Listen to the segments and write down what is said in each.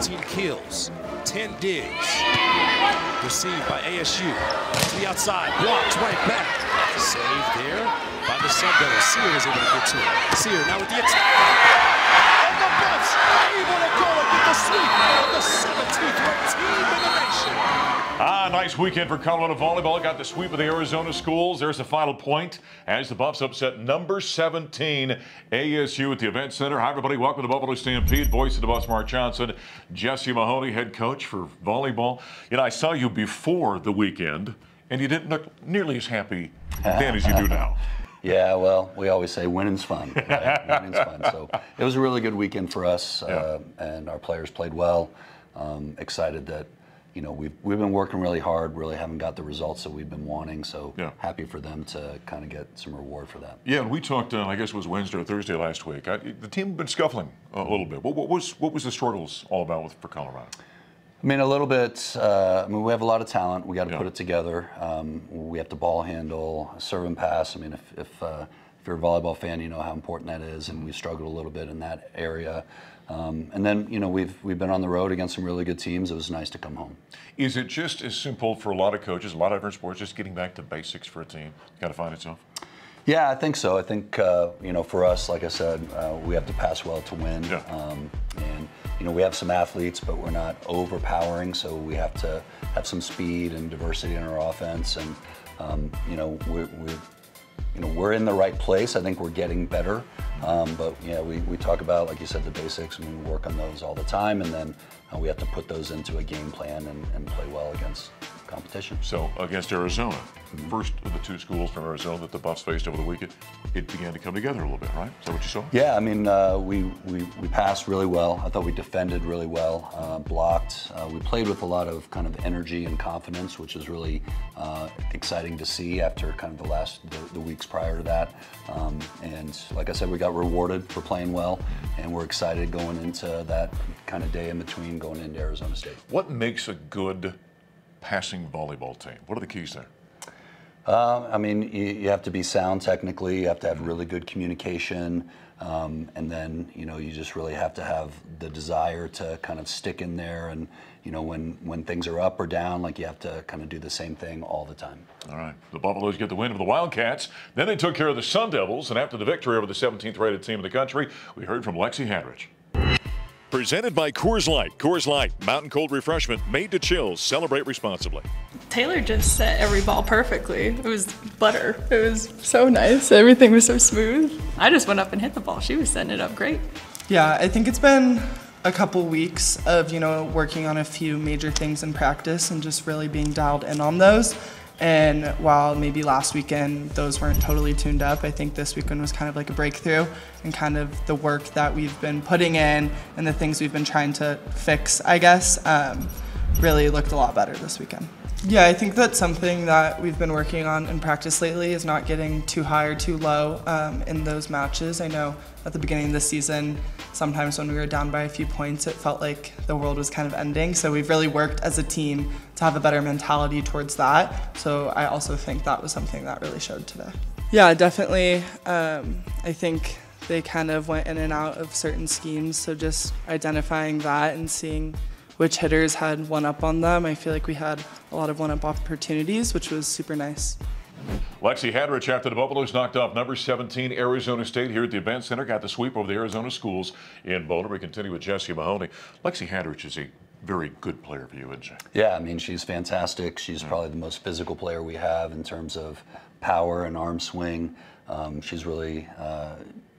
15 kills, 10 digs. Received by ASU. To the outside, blocked right back. Saved there by the Sun Devils. Sear was able to get to it. Sear now with the attack. And the Buffs able to go and get the sweep of the 17th ranked team in the nation. Nice weekend for Colorado volleyball. Got the sweep of the Arizona schools. There's the final point as the Buffs upset number 17 ASU at the Event Center. Hi, everybody. Welcome to Buffalo Stampede. Voice of the Buffs, Mark Johnson. Jesse Mahoney, head coach for volleyball. You know, I saw you before the weekend, and you didn't look nearly as happy then as you do now. Yeah, well, we always say winning's fun. Right? Winning's fun. So it was a really good weekend for us, and our players played well. Excited that, you know, we've been working really hard, really haven't got the results that we've been wanting, so happy for them to kind of get some reward for that. Yeah, and we talked, I guess it was Wednesday or Thursday last week. The team had been scuffling a little bit. What was the struggles all about for Colorado? I mean, a little bit. I mean, we have a lot of talent. We got to put it together. We have to ball handle, serve and pass. I mean, if you're a volleyball fan, you know how important that is, and we struggled a little bit in that area. And then, you know, we've been on the road against some really good teams. It was nice to come home. Is it just as simple for a lot of coaches, a lot of different sports, just getting back to basics for a team? Got to find itself? Yeah, I think so. I think, you know, for us, like I said, we have to pass well to win. And, you know, we have some athletes, but we're not overpowering, so we have to have some speed and diversity in our offense. And, you know, we're in the right place. I think we're getting better. But, yeah, we talk about, like you said, the basics, and we work on those all the time. And then we have to put those into a game plan and play well against competition. So against Arizona, first of the two schools from Arizona that the Buffs faced over the weekend, it began to come together a little bit, right? Is that what you saw? Yeah, I mean, we passed really well. I thought we defended really well, blocked. We played with a lot of kind of energy and confidence, which is really exciting to see after kind of the weeks prior to that. And like I said, we got rewarded for playing well, and we're excited going into that kind of day in between going into Arizona State. What makes a good passing volleyball team? What are the keys there? I mean, you have to be sound technically, you have to have really good communication, and then, you know, you just really have to have the desire to kind of stick in there, and, you know, when things are up or down, like, you have to kind of do the same thing all the time. All right. The Buffaloes get the win over the Wildcats. Then they took care of the Sun Devils, and after the victory over the 17th rated team in the country, we heard from Lexi Hadrich. Presented by Coors Light. Coors Light, mountain cold refreshment made to chill. Celebrate responsibly. Taylor just set every ball perfectly. It was butter. It was so nice. Everything was so smooth. I just went up and hit the ball. She was setting it up great. Yeah, I think it's been a couple weeks of, you know, working on a few major things in practice and just really being dialed in on those. And while maybe last weekend those weren't totally tuned up, I think this weekend was kind of like a breakthrough, and kind of the work that we've been putting in and the things we've been trying to fix, I guess, really looked a lot better this weekend. Yeah, I think that's something that we've been working on in practice lately, is not getting too high or too low in those matches. I know at the beginning of the season, sometimes when we were down by a few points, it felt like the world was kind of ending. So we've really worked as a team to have a better mentality towards that. So I also think that was something that really showed today. Yeah, definitely. I think they kind of went in and out of certain schemes. So just identifying that and seeing which hitters had one up on them. I feel like we had a lot of one-up opportunities, which was super nice. Lexi Hadrich, after the Buffaloes knocked off number 17 Arizona State here at the Event Center, got the sweep over the Arizona schools in Boulder. We continue with Jesse Mahoney. Lexi Hadrich is a very good player for you, isn't she? Yeah, I mean, she's fantastic. She's probably the most physical player we have in terms of power and arm swing. She's really,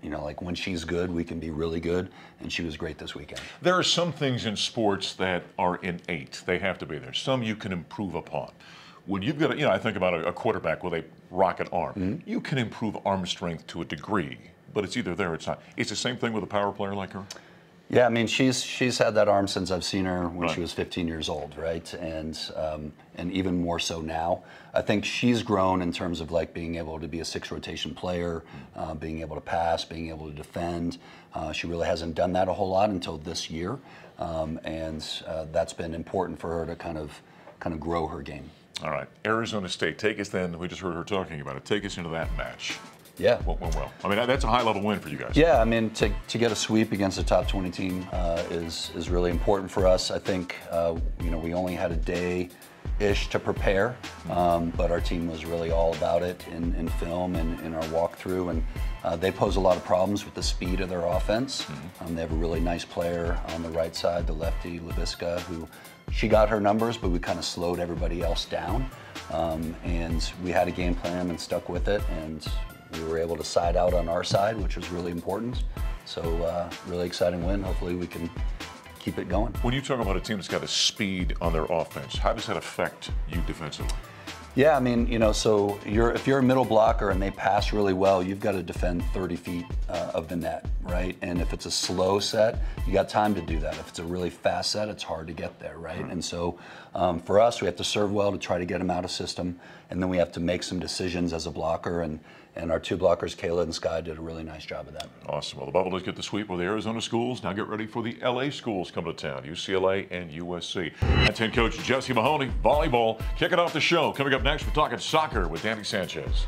you know, like, when she's good, we can be really good, and she was great this weekend. There are some things in sports that are innate. They have to be there. Some you can improve upon. When you've got, you know, I think about a quarterback with a rocket arm. You can improve arm strength to a degree, but it's either there or it's not. It's the same thing with a power player like her? Yeah, I mean, she's had that arm since I've seen her when she was 15 years old, right? And even more so now. I think she's grown in terms of, like, being able to be a 6-rotation player, being able to pass, being able to defend. She really hasn't done that a whole lot until this year, and that's been important for her to kind of grow her game. All right, Arizona State, take us then. We just heard her talking about it. Take us into that match. Yeah. went well. I mean, that's a high-level win for you guys. Yeah, I mean, to get a sweep against a top 20 team is really important for us. I think, you know, we only had a day-ish to prepare, but our team was really all about it in film and in our walkthrough, and they pose a lot of problems with the speed of their offense. They have a really nice player on the right side, the lefty, LaVisca, who she got her numbers, but we kind of slowed everybody else down. And we had a game plan and stuck with it, and we were able to side out on our side, which was really important. So really exciting win. Hopefully we can keep it going. When you talk about a team that's got a speed on their offense, how does that affect you defensively? Yeah, I mean, you know, so if you're a middle blocker and they pass really well, you've got to defend 30 feet of the net, right? And if it's a slow set, you got time to do that. If it's a really fast set, it's hard to get there, right? And so for us, we have to serve well to try to get them out of system, and then we have to make some decisions as a blocker, and our two blockers, Kayla and Sky, did a really nice job of that. Awesome. Well, the Buffaloes get the sweep with the Arizona schools. Now get ready for the LA schools coming to town, UCLA and USC. That's head coach Jesse Mahoney, volleyball, kicking off the show. Coming up next, we're talking soccer with Danny Sanchez.